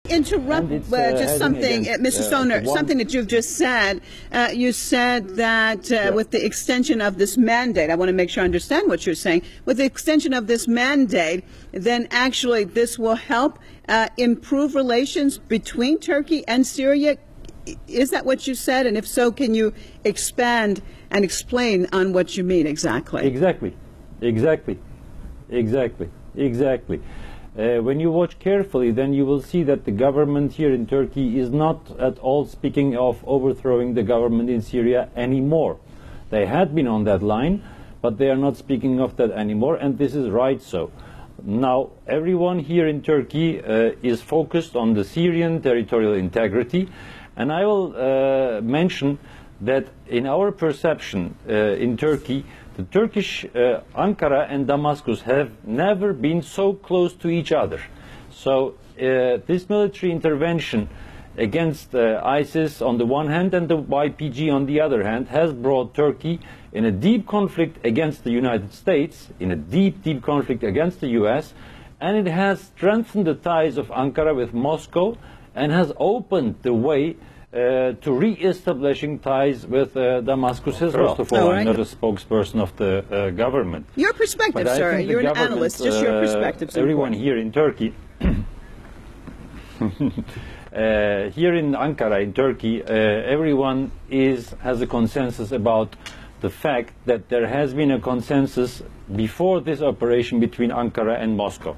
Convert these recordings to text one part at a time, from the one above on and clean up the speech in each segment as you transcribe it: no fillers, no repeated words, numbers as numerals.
interrupt just something, Mr. Soner, something that you've just said. You said that with the extension of this mandate, I want to make sure I understand what you're saying. With the extension of this mandate, then actually this will help improve relations between Turkey and Syria. Is that what you said? And if so, can you expand and explain on what you mean exactly? Exactly. When you watch carefully, then you will see that the government here in Turkey is not at all speaking of overthrowing the government in Syria anymore. They had been on that line, but they are not speaking of that anymore, and this is right so. Now, everyone here in Turkey is focused on the Syrian territorial integrity, and I will mention that in our perception in Turkey, the Turkish Ankara and Damascus have never been so close to each other. So this military intervention against ISIS on the one hand and the YPG on the other hand has brought Turkey in a deep conflict against the United States, in a deep conflict against the US, and it has strengthened the ties of Ankara with Moscow and has opened the way to re-establishing ties with Damascus as well. First of all, I'm not a spokesperson of the government. Your perspective, sir. You're an analyst. Just your perspective. Everyone here in Turkey, here in Ankara, in Turkey, everyone has a consensus about the fact that there has been a consensus before this operation between Ankara and Moscow.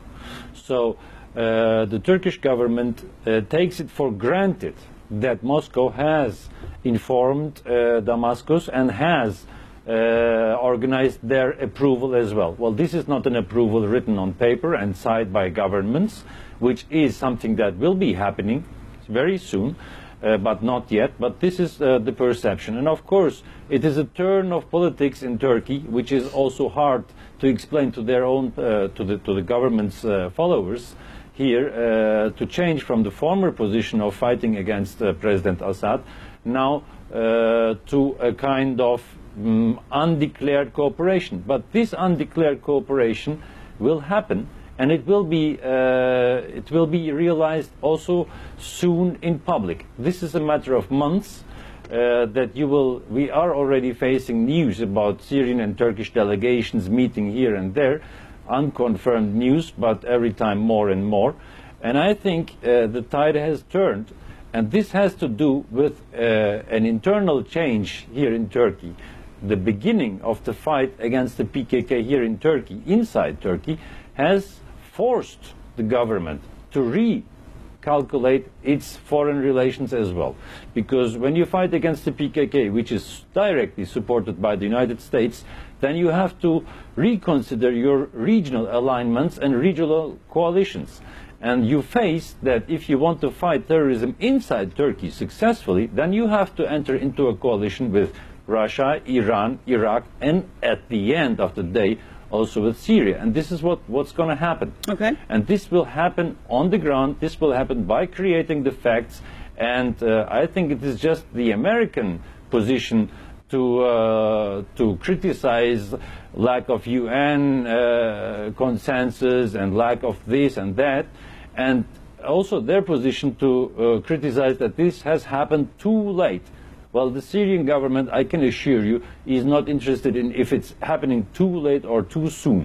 So the Turkish government takes it for granted that Moscow has informed Damascus and has organized their approval as well. Well, this is not an approval written on paper and signed by governments, which is something that will be happening very soon, but not yet. But this is the perception. And of course, it is a turn of politics in Turkey, which is also hard to explain to their own, to the government's followers here, to change from the former position of fighting against President Assad now to a kind of undeclared cooperation. But this undeclared cooperation will happen, and it will be realized also soon in public. This is a matter of months. We are already facing news about Syrian and Turkish delegations meeting here and there, unconfirmed news, but every time more and more. And I think the tide has turned, and this has to do with an internal change here in Turkey. The beginning of the fight against the PKK here in Turkey, inside Turkey, has forced the government to recalculate its foreign relations as well. Because when you fight against the PKK, which is directly supported by the United States, then you have to reconsider your regional alignments and regional coalitions. And you face that if you want to fight terrorism inside Turkey successfully, then you have to enter into a coalition with Russia, Iran, Iraq, and at the end of the day, also with Syria. And this is what's going to happen. Okay. And this will happen on the ground. This will happen by creating the facts. And I think it is just the American position to criticize lack of UN consensus and lack of this and that, and also their position to criticize that this has happened too late. Well, the Syrian government, I can assure you, is not interested in if it's happening too late or too soon.